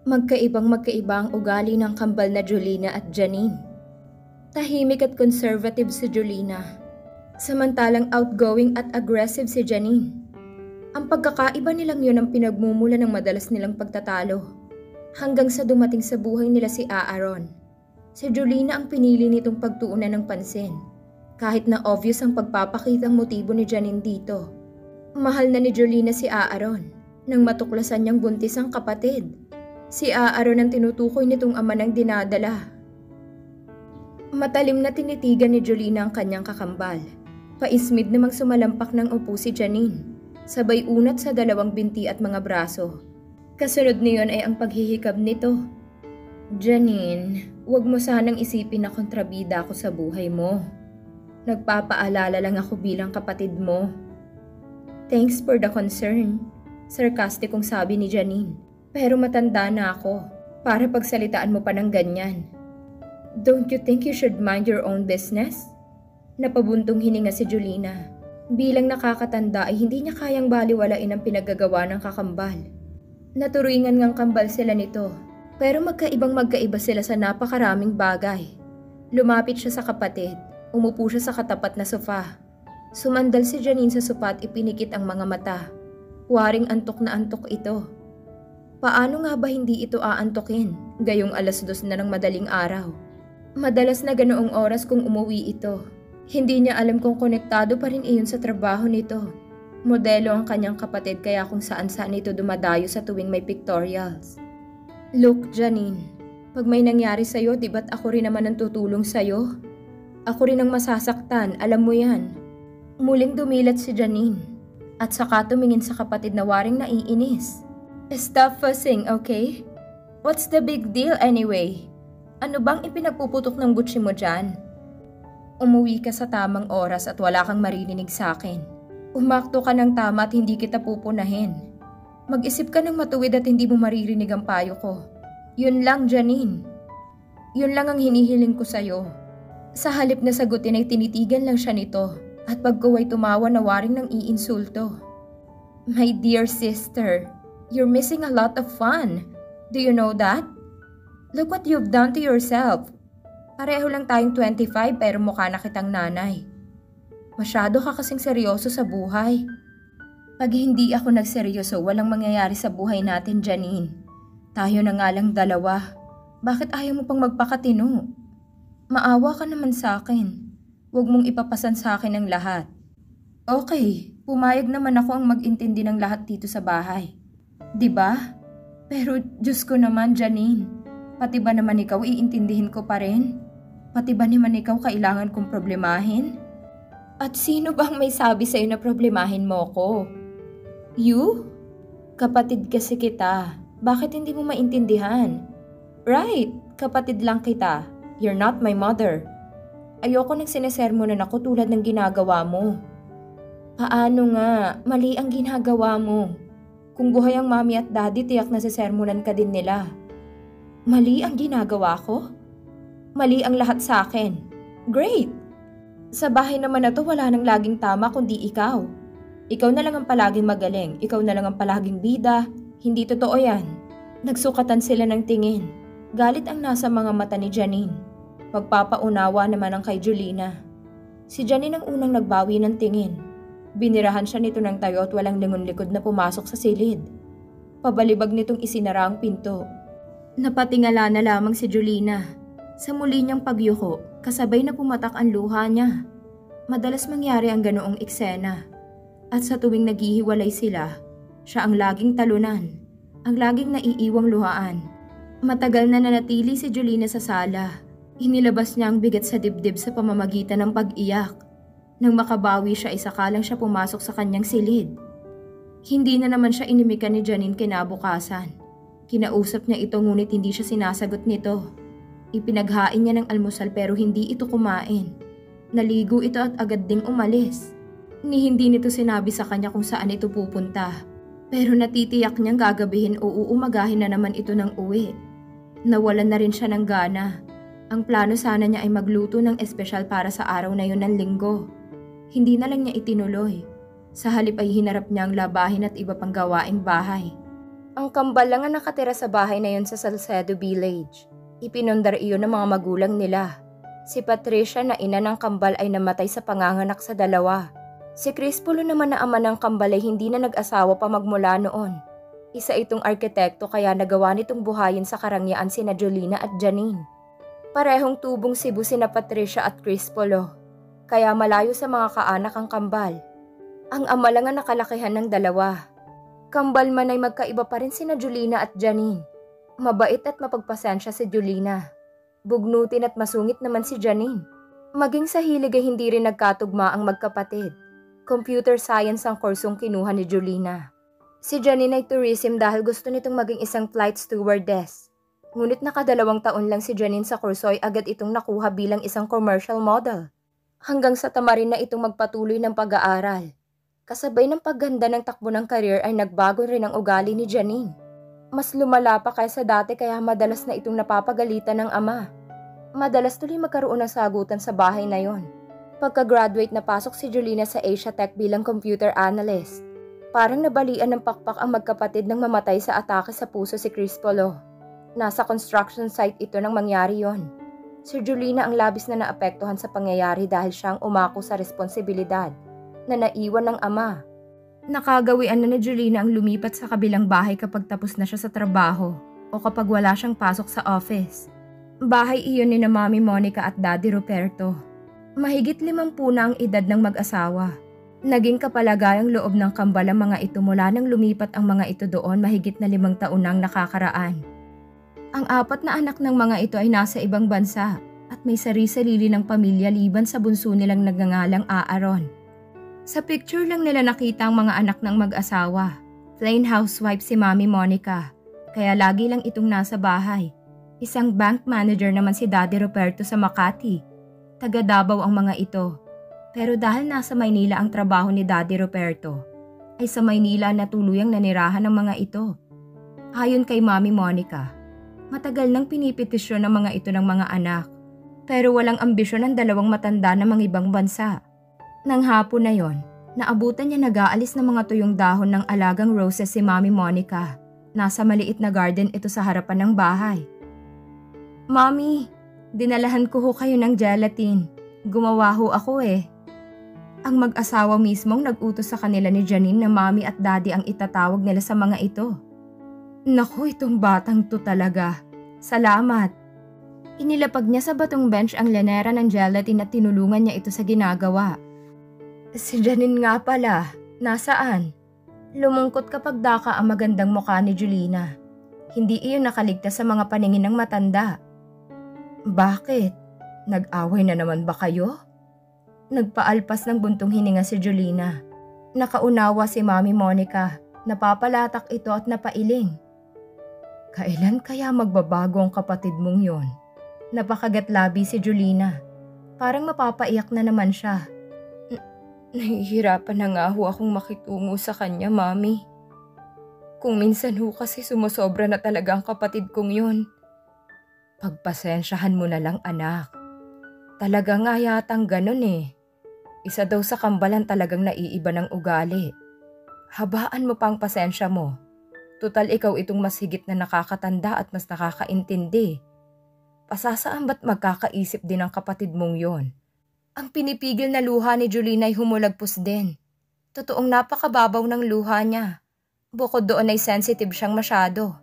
Magkaibang-magkaiba ang ugali ng kambal na Jolina at Janine. Tahimik at conservative si Jolina, samantalang outgoing at aggressive si Janine. Ang pagkakaiba nilang yun ang pinagmumula ng madalas nilang pagtatalo, hanggang sa dumating sa buhay nila si Aaron. Si Jolina ang pinili nitong pagtuunan ng pansin, kahit na obvious ang pagpapakitang motibo ni Janine dito. Mahal na ni Jolina si Aaron nang matuklasan niyang buntis ang kapatid. Si Aaron ang tinutukoy nitong ama ng dinadala. Matalim na tinitigan ni Jolina ang kanyang kakambal. Paismid namang sumalampak ng upo si Janine, sabay unat sa dalawang binti at mga braso. Kasunod niyon ay ang paghihikab nito. Janine, huwag mo sanang isipin na kontrabida ako sa buhay mo. Nagpapaalala lang ako bilang kapatid mo. Thanks for the concern, sarkastikong sabi ni Janine. Pero matanda na ako para pagsalitaan mo pa ng ganyan. Don't you think you should mind your own business? Napabuntong hininga si Jolina. Bilang nakakatanda ay hindi niya kayang baliwalain ang pinagagawa ng kakambal. Naturingan ngang kambal sila nito, pero magkaiba sila sa napakaraming bagay. Lumapit siya sa kapatid, umupo siya sa katapat na sofa. Sumandal si Janine sa sofa at ipinikit ang mga mata. Waring antok na antok ito. Paano nga ba hindi ito aantukin, gayong 2:00 na ng madaling araw? Madalas na ganoong oras kung umuwi ito. Hindi niya alam kung konektado pa rin iyon sa trabaho nito. Modelo ang kanyang kapatid kaya kung saan-saan ito dumadayo sa tuwing may pictorials. Look, Janine, pag may nangyari sa'yo, di ba't ako rin naman ang tutulong sa'yo? Ako rin ang masasaktan, alam mo yan. Muling dumilat si Janine at saka tumingin sa kapatid na waring naiinis. Stop fussing, okay? What's the big deal anyway? Ano bang ipinagpuputok ng butsi mo dyan? Umuwi ka sa tamang oras at wala kang maririnig sa akin. Umakto ka ng tama at hindi kita pupunahin. Mag-isip ka ng matuwid at hindi mo maririnig ang payo ko. Yun lang, Janine. Yun lang ang hinihiling ko sa'yo. Sa halip na sagutin ay tinitigan lang siya nito at pagkuway tumawa na waring nang iinsulto. My dear sister, you're missing a lot of fun. Do you know that? Look what you've done to yourself. Pareho lang tayong 25 pero mukha na kitang nanay. Masyado ka kasing seryoso sa buhay. Pag hindi ako nagseryoso, walang mangyayari sa buhay natin, Janine. Tayo na nga lang dalawa. Bakit ayaw mo pang magpakatino? Maawa ka naman sa akin. Huwag mong ipapasan sa akin ang lahat. Okay, pumayag naman ako ang mag-intindi ng lahat dito sa bahay. Diba? Pero Diyos ko naman, Janine. Pati ba naman ikaw iintindihin ko pa rin? Pati ba naman ikaw kailangan kong problemahin? At sino bang may sabi sa'yo na problemahin mo ko? You? Kapatid kasi kita. Bakit hindi mo maintindihan? Right, kapatid lang kita. You're not my mother. Ayoko nang sinesermonan ako tulad ng ginagawa mo. Paano nga? Mali ang ginagawa mo. Kung buhay ang mami at daddy, tiyak na sisermonan ka din nila. Mali ang ginagawa ko? Mali ang lahat sa akin. Great! Sa bahay naman na to wala nang laging tama kundi ikaw. Ikaw na lang ang palaging magaling. Ikaw na lang ang palaging bida. Hindi totoo yan. Nagsukatan sila ng tingin. Galit ang nasa mga mata ni Janine. Pagpapaunawa naman ang kay Jolina. Si Janine ang unang nagbawi ng tingin. Binirahan siya nito ng tayo at walang lingon-likod na pumasok sa silid. Pabalibag nitong isinara ang pinto. Napatingala na lamang si Jolina. Sa muli niyang pagyuko, kasabay na pumatak ang luha niya. Madalas mangyari ang ganoong eksena. At sa tuwing naghihiwalay sila, siya ang laging talunan, ang laging naiiwang luhaan. Matagal na nanatili si Jolina sa sala. Inilabas niya ang bigat sa dibdib sa pamamagitan ng pag-iyak. Nang makabawi siya, isakalang siya pumasok sa kanyang silid. Hindi na naman siya inimikan ni Janine kinabukasan. Kinausap niya ito ngunit hindi siya sinasagot nito. Ipinaghain niya ng almusal pero hindi ito kumain. Naligo ito at agad ding umalis. Hindi nito sinabi sa kanya kung saan ito pupunta. Pero natitiyak niyang gagabihin o uumagahin na naman ito ng uwi. Nawalan na rin siya ng gana. Ang plano sana niya ay magluto ng espesyal para sa araw na yun ng linggo. Hindi na lang niya itinuloy. Sa halip ay hinarap niya ang labahin at iba pang gawaing bahay. Ang kambal lang ang nakatira sa bahay na yon sa Salcedo Village. Ipinundar iyon ng mga magulang nila. Si Patricia na ina ng kambal ay namatay sa panganganak sa dalawa. Si Crispolo naman na ama ng kambal ay hindi na nag-asawa pa magmula noon. Isa itong arkitekto kaya nagawa nitong buhayin sa karangyaan sina Jolina at Janine. Parehong tubong Cebu sina Patricia at Crispolo, kaya malayo sa mga kaanak ang kambal. Ang ama lang ang nakalakihan ng dalawa. Kambal man ay magkaiba pa rin sina Jolina at Janine. Mabait at mapagpasensya si Jolina. Bugnutin at masungit naman si Janine. Maging sa hilig ay hindi rin nagkatugma ang magkapatid. Computer science ang kursong kinuha ni Jolina. Si Janine ay tourism dahil gusto nitong maging isang flight stewardess. Ngunit nakadalawang taon lang si Janine sa kurso ay agad itong nakuha bilang isang commercial model. Hanggang sa tamarin na itong magpatuloy ng pag-aaral. Kasabay ng pagganda ng takbo ng career ay nagbago rin ang ugali ni Janine. Mas lumala pa kaysa dati kaya madalas na itong napapagalitan ng ama. Madalas tuloy magkaroon ng sagutan sa bahay na yon. Pagka-graduate napasok si Jolina sa Asia Tech bilang computer analyst. Parang nabalian ng pakpak ang magkapatid nang mamatay sa atake sa puso si Crispolo. Nasa construction site ito nang mangyari yon. Si Jolina ang labis na naapektuhan sa pangyayari dahil siyang umako sa responsibilidad na naiwan ng ama. Nakagawian na ni Jolina ang lumipat sa kabilang bahay kapag tapos na siya sa trabaho o kapag wala siyang pasok sa office. Bahay iyon ni na Mami Monica at Daddy Ruperto. Mahigit 50 na ang edad ng mag-asawa. Naging kapalagayang loob ng kambal ang mga ito mula nang lumipat ang mga ito doon mahigit na 5 taon nang nakakaraan. Ang 4 na anak ng mga ito ay nasa ibang bansa at may sarili-sarili ng pamilya liban sa bunso nilang nagngangalang Aaron. Sa picture lang nila nakita ang mga anak ng mag-asawa. Plain housewife si Mami Monica, kaya lagi lang itong nasa bahay. Isang bank manager naman si Daddy Ruperto sa Makati. Taga Davao ang mga ito. Pero dahil nasa Maynila ang trabaho ni Daddy Ruperto, ay sa Maynila na tuluyang nanirahan ng mga ito. Ayon kay Mami Monica, matagal nang pinipetisyon ng mga ito ng mga anak. Pero walang ambisyon ang dalawang matanda na mga ibang bansa. Nang hapon na yon, naabutan niya nag-aalis ng mga tuyong dahon ng alagang roses si Mami Monica. Nasa maliit na garden ito sa harapan ng bahay. Mami, dinalahan ko ho kayo ng gelatin. Gumawa ho ako eh. Ang mag-asawa mismong nag-utos sa kanila ni Janine na Mami at Daddy ang itatawag nila sa mga ito. Naku, itong batang to talaga. Salamat. Inilapag niya sa batong bench ang lanera ng gelatin at tinulungan niya ito sa ginagawa. Si Janine nga pala, nasaan? Lumungkot kapag daka ang magandang mukha ni Jolina. Hindi iyon nakaligtas sa mga paningin ng matanda. Bakit? Nag-away na naman ba kayo? Nagpaalpas ng buntong hininga si Jolina. Nakaunawa si Mami Monica. Napapalatak ito at napailing. Kailan kaya magbabago ang kapatid mong yon? Napakagatlabi si Jolina. Parang mapapaiyak na naman siya. Nahihirapan na nga ho akong makitungo sa kanya, Mami. Kung minsan ho kasi sumusobra na talaga ang kapatid kong yun. Pagpasensyahan mo na lang, anak. Talaga nga yatang ganun eh. Isa daw sa kambalan talagang naiiba ng ugali. Habaan mo pang pasensya mo. Tutal ikaw itong mas higit na nakakatanda at mas nakakaintindi. Pasasaan ba't magkakaisip din ang kapatid mong yon? Ang pinipigil na luha ni Jolina ay humulagpos din. Totoong napakababaw ng luha niya. Bukod doon ay sensitive siyang masyado.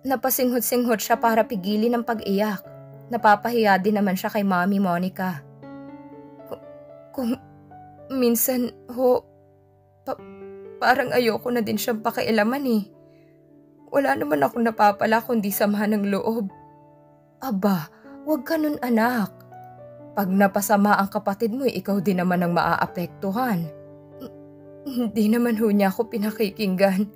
Napasinghot-singhot siya para pigilin ang pag-iyak. Napapahiya din naman siya kay Mami Monica. Kung minsan ho, parang ayoko na din siyang pakialaman eh. Wala naman akong napapala kundi sama ng loob. Aba, wag ka nun anak. Pag napasama ang kapatid mo, ikaw din naman ang maaapektuhan. Hindi naman ho niya ako pinakikinggan.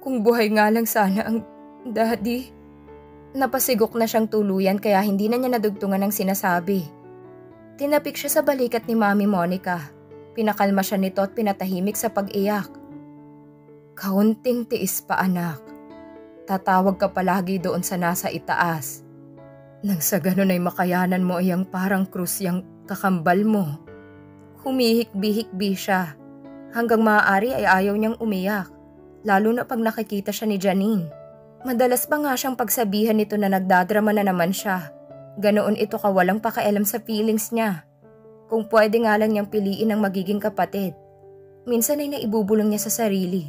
Kung buhay nga lang sana ang Daddy. Napasigok na siyang tuluyan kaya hindi na niya nadugtungan ang sinasabi. Tinapik siya sa balikat ni Mami Monica. Pinakalma siya nito at pinatahimik sa pag-iyak. Kaunting tiis pa anak. Tatawag ka palagi doon sa nasa itaas. Nang sa ganun ay makayanan mo ay ang parang krus yang kakambal mo. Humihik-bihik-bi siya. Hanggang maaari ay ayaw niyang umiyak. lalo na pag nakikita siya ni Janine. Madalas pa nga siyang pagsabihan nito na nagdadrama na naman siya. Ganoon ito kawalang pakialam sa feelings niya. Kung pwede nga lang niyang piliin ang magiging kapatid. Minsan ay naibubulong niya sa sarili.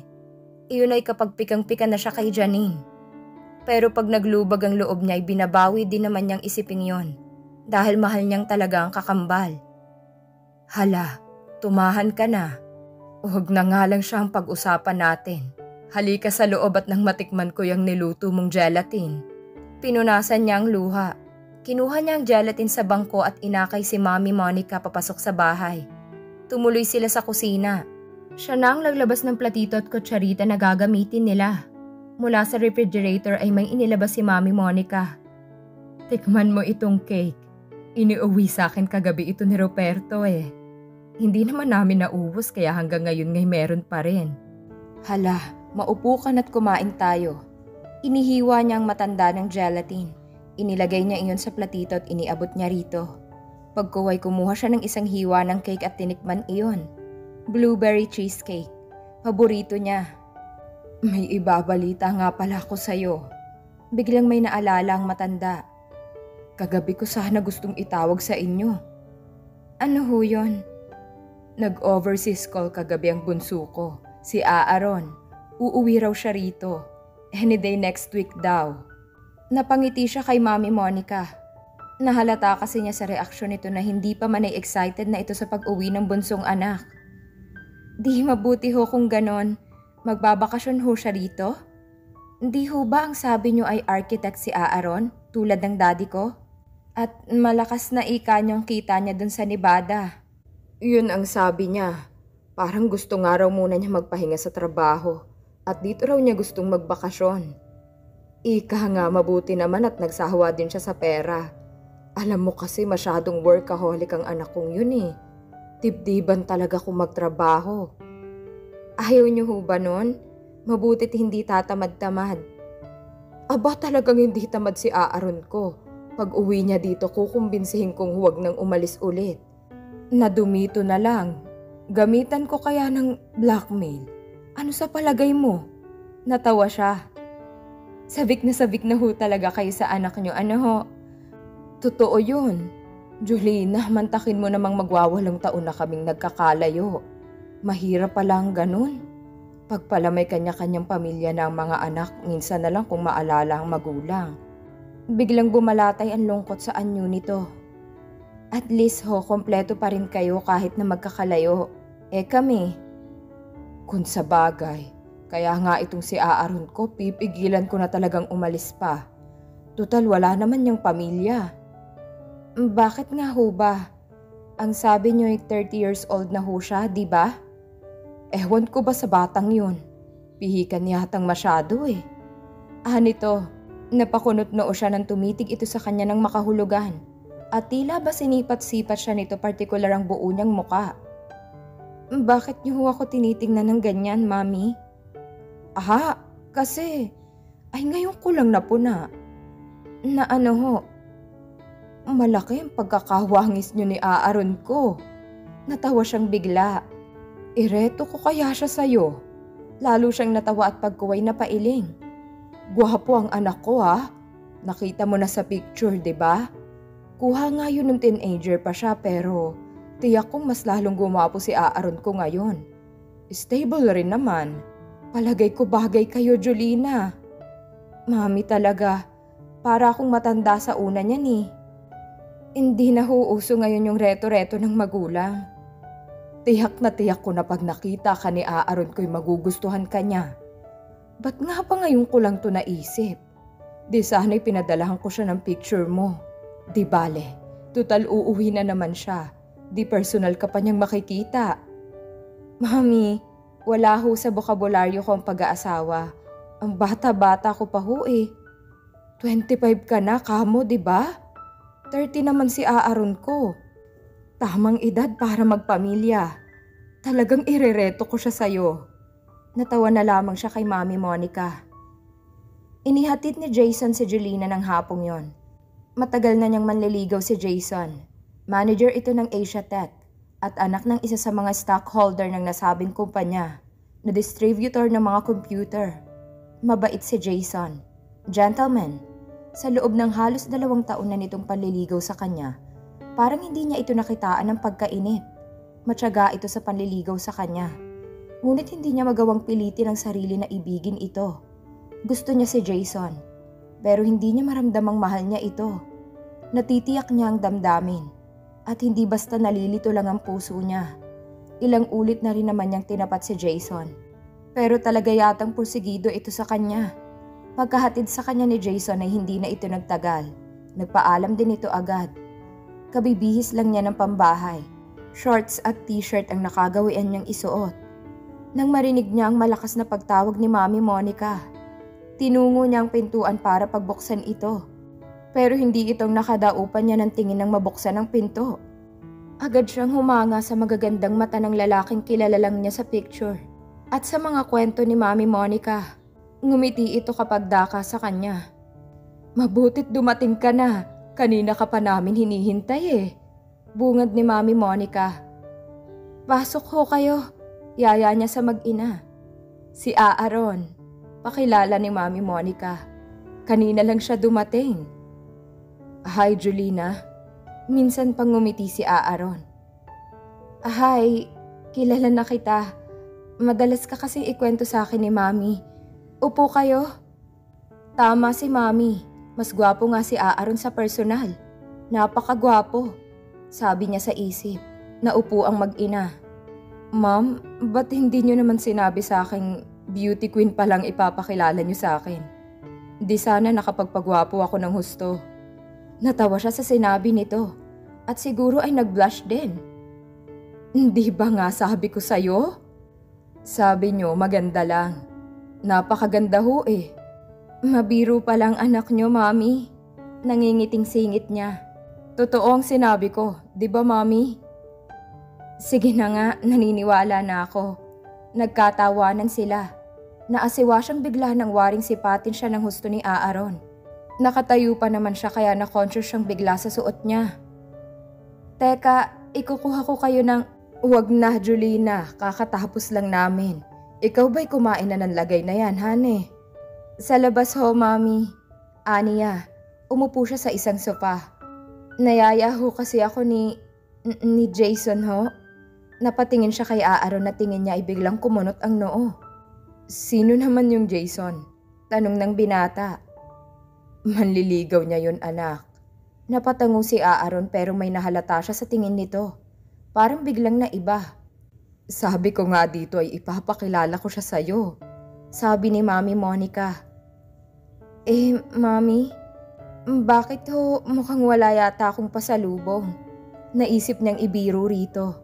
Iyon ay kapag pikang-pika na siya kay Janine. Pero pag naglubag ang loob niya ay binabawi din naman niyang isipin yon. Dahil mahal niyang talaga ang kakambal. Hala, tumahan ka na. Huwag na nga lang siya ang pag-usapan natin. Halika sa loob at nang matikman ko yung niluto mong gelatin. Pinunasan niya ang luha. Kinuha niya ang gelatin sa bangko at inakay si Mami Monica papasok sa bahay. Tumuloy sila sa kusina. Siya na ang naglabas ng platito at kutsarita na gagamitin nila. Mula sa refrigerator ay may inilabas si Mami Monica. Tikman mo itong cake. Iniuwi sa akin kagabi ito ni Roberto eh. Hindi naman namin naubos kaya hanggang ngayon ngay meron pa rin. Hala, maupo ka na't kumain tayo. Inihiwa niya ang matanda ng gelatin. Inilagay niya iyon sa platito at iniabot niya rito. Pagkuway kumuha siya ng isang hiwa ng cake at tinikman iyon. Blueberry cheesecake. Paborito niya. May ibabalita nga pala ako sa'yo. Biglang may naalala ang matanda. Kagabi ko sana gustong itawag sa inyo. Ano ho yun? Nag-overseas call kagabi ang bunso ko, si Aaron. Uuwi raw siya rito. Any day next week daw. Napangiti siya kay Mami Monica. Nahalata kasi niya sa reaksyon nito na hindi pa man ay excited na ito sa pag-uwi ng bunsong anak. Di mabuti ho kung ganon. Magbabakasyon ho siya rito? Hindi ho ba ang sabi niyo ay architect si Aaron, tulad ng daddy ko? At malakas na ika niyong kita niya dun sa Nevada. Yun ang sabi niya. Parang gusto nga raw muna niya magpahinga sa trabaho. At dito raw niya gustong magbakasyon. Ika nga mabuti naman at nagsahawa din siya sa pera. Alam mo kasi masyadong workaholic ang anak kong yun eh. Dibdiban talaga kung magtrabaho. Ayaw niyo ho ba nun? Mabutit hindi tatamad-tamad. Aba talagang hindi tamad si Aaron ko. Pag uwi niya dito kukumbinsihin kong huwag nang umalis ulit. Nadumito na lang. Gamitan ko kaya ng blackmail. Ano sa palagay mo? Natawa siya. Sabik na ho talaga kayo sa anak niyo. Ano ho? Totoo yun. Julina, mantakin mo namang magwawalong taon na kaming nagkakalayo. Mahirap pala ang ganun. Pag pala may kanya-kanyang pamilya na ang mga anak, minsan na lang kung maalala ang magulang. Biglang bumalatay ang lungkot sa anyo nito. At least ho, kompleto pa rin kayo kahit na magkakalayo. Kami. Kung sa bagay, kaya nga itong si Aaron ko, pipigilan ko na talagang umalis pa. Tutal wala naman niyang pamilya. Bakit nga ho ba? Ang sabi niyo ay 30 years old na ho siya, di ba? Ewan ko ba sa batang yun? Pihikan yatang masyado eh. Nito, napakunot noo siya nang tumitig ito sa kanya ng makahulugan. At tila ba sinipat-sipat siya nito partikular ang buo niyang muka. Bakit niyo ho ako tinitingnan ng ganyan, Mami? Kasi, ay ngayon ko lang napuna. Na ano ho? Malaki ang pagkakawangis niyo ni Aaron ko. Natawa siyang bigla. Ireto ko kaya siya sa'yo. Lalo siyang natawa at pagkuway na pailing. Gwapo ang anak ko ha. Nakita mo na sa picture, di ba? Kuha nga yun ng teenager pa siya pero tiyak kong mas lalong gumapo si Aaron ko ngayon. Stable rin naman. Palagay ko bagay kayo, Julina. Mami talaga, para akong matanda sa una niyan eh. Hindi na huuso ngayon yung reto-reto ng magulang. Tiyak na tiyak ko na pag nakita ka ni Aaron ko'y magugustuhan ka niya. Ba't nga pa ngayon ko lang to naisip? Di sana'y pinadalahan ko siya ng picture mo. Di bale, tutal uuwi na naman siya. Di personal ka pa niyang makikita. Mami, wala ho sa bokabularyo ko ang pag-aasawa. Ang bata-bata ko pa ho eh. 25 ka na, kamo, di ba? 30 naman si Aaron ko. Tamang edad para magpamilya. Talagang irereto ko siya sa'yo. Natawa na lamang siya kay Mami Monica. Inihatid ni Jason si Julina ng hapong yon. Matagal na niyang manliligaw si Jason. Manager ito ng Asia Tech at anak ng isa sa mga stockholder ng nasabing kumpanya. na distributor ng mga computer. Mabait si Jason. Gentleman. Sa loob ng halos 2 taon na nitong panliligaw sa kanya, parang hindi niya ito nakitaan ng pagkainip. Matyaga ito sa panliligaw sa kanya. Ngunit hindi niya magawang pilitin ang sarili na ibigin ito. Gusto niya si Jason, pero hindi niya maramdamang mahal niya ito. Natitiyak niya ang damdamin, at hindi basta nalilito lang ang puso niya. Ilang ulit na rin naman niyang tinapat si Jason, pero talaga yatang porsigido ito sa kanya. Pagkahatid sa kanya ni Jason ay hindi na ito nagtagal. Nagpaalam din ito agad. Kabibihis lang niya ng pambahay. Shorts at t-shirt ang nakagawian niyang isuot. Nang marinig niya ang malakas na pagtawag ni Mami Monica, tinungo niya ang pintuan para pagbuksan ito. Pero hindi itong nakadaupan niya ng tingin nang mabuksan ang pinto. Agad siyang humanga sa magagandang mata ng lalaking kilala lang niya sa picture. At sa mga kwento ni Mami Monica, ngumiti ito kapag daka sa kanya. "Mabutit dumating ka na. Kanina ka pa namin hinihintay eh." Bungad ni Mami Monica. "Pasok ho kayo." Yaya niya sa mag-ina. "Si Aaron." Pakilala ni Mami Monica. "Kanina lang siya dumating." "Hi, Julina." Minsan pang ngumiti si Aaron. "Hi, kilala na kita. Madalas ka kasing ikwento sa akin ni Mami. Upo kayo." Tama si Mami. Mas gwapo nga si Aaron sa personal. Napakagwapo. Sabi niya sa isip. Naupo ang mag-ina. "Ma'am, ba't hindi niyo naman sinabi sa aking beauty queen pa lang ipapakilala niyo sa akin? Di sana nakapagpagwapo ako ng husto." Natawa siya sa sinabi nito. At siguro ay nag-blush din. "Hindi ba nga sabi ko sa'yo? Sabi niyo maganda lang. Napakaganda ho eh." "Mabiro pa lang anak niyo, Mami." Nangingiting singit niya. "Totoo ang sinabi ko, di ba, Mami?" "Sige na nga, naniniwala na ako." Nagkatawanan sila. Naasiwa siyang bigla nang waring sipatin siya ng husto ni Aaron. Nakatayo pa naman siya kaya na-conscious siyang bigla sa suot niya. "Teka, ikukuha ko kayo ng..." "Huwag na, Julina, kakatapos lang namin. Ikaw ba'y kumain na ng lagay na yan, hane?" "Sa labas ho, Mami." Aniya. Umupo siya sa isang sofa. "Nayaya ho kasi ako ni Jason ho." Napatingin siya kay Aaron na tingin niya ay biglang kumunot ang noo. "Sino naman yung Jason?" Tanong ng binata. "Manliligaw niya yun, anak." Napatango si Aaron pero may nahalata siya sa tingin nito. Parang biglang naiba. "Sabi ko nga dito ay ipapakilala ko siya sa'yo." Sabi ni Mami Monica. Mami, bakit ho mukhang wala yata akong pasalubong?" Naisip niyang ibiro rito.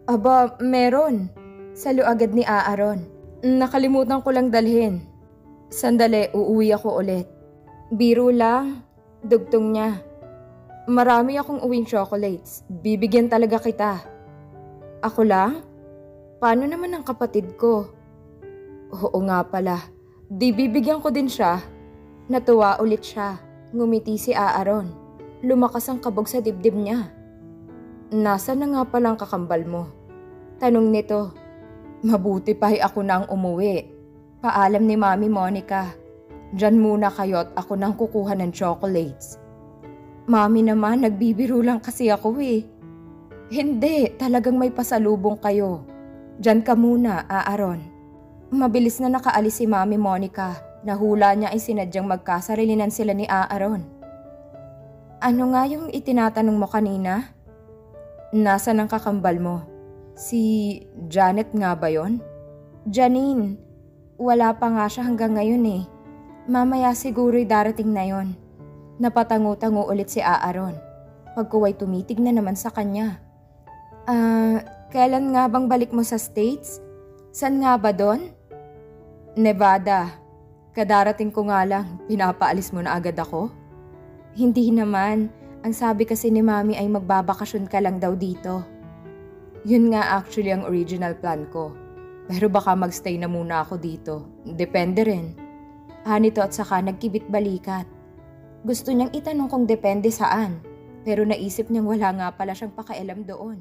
"Aba, meron." Salo agad ni Aaron. "Nakalimutan ko lang dalhin." "Sandali, uuwi ako ulit." "Biro lang." Dugtong niya. "Marami akong uwing chocolates. Bibigyan talaga kita." "Ako lang? Paano naman ang kapatid ko?" "Oo nga pala. Di bibigyan ko din siya." Natuwa ulit siya. Ngumiti si Aaron. Lumakas ang kabog sa dibdib niya. "Nasaan na nga palang kakambal mo?" Tanong nito. "Mabuti pa'y ako na ang umuwi." Paalam ni Mami Monica. "Diyan muna kayo at ako nang kukuha ng chocolates." "Mami naman, nagbibiro lang kasi ako eh." "Hindi, talagang may pasalubong kayo. Diyan ka muna, Aaron." Mabilis na nakaalis si Mami Monica. Nahula niya ay sinadyang magkasarilinan sila ni Aaron. "Ano nga yung itinatanong mo kanina?" "Nasaan ang kakambal mo? Si Janet nga ba yon?" "Janine. Wala pa nga siya hanggang ngayon eh. Mamaya siguro'y darating na yon." Napatango-tango ulit si Aaron. Pagkuway tumitig na naman sa kanya. Kailan nga bang balik mo sa States? Saan nga ba doon?" "Nevada. Kadarating ko nga lang, pinapaalis mo na agad ako?" "Hindi naman. Ang sabi kasi ni Mami ay magbabakasyon ka lang daw dito." "Yun nga actually ang original plan ko. Pero baka magstay na muna ako dito. Depende rin." Nito at saka nagkibit balikat. Gusto niyang itanong kung depende saan, pero naisip niyang wala nga pala siyang pakialam doon.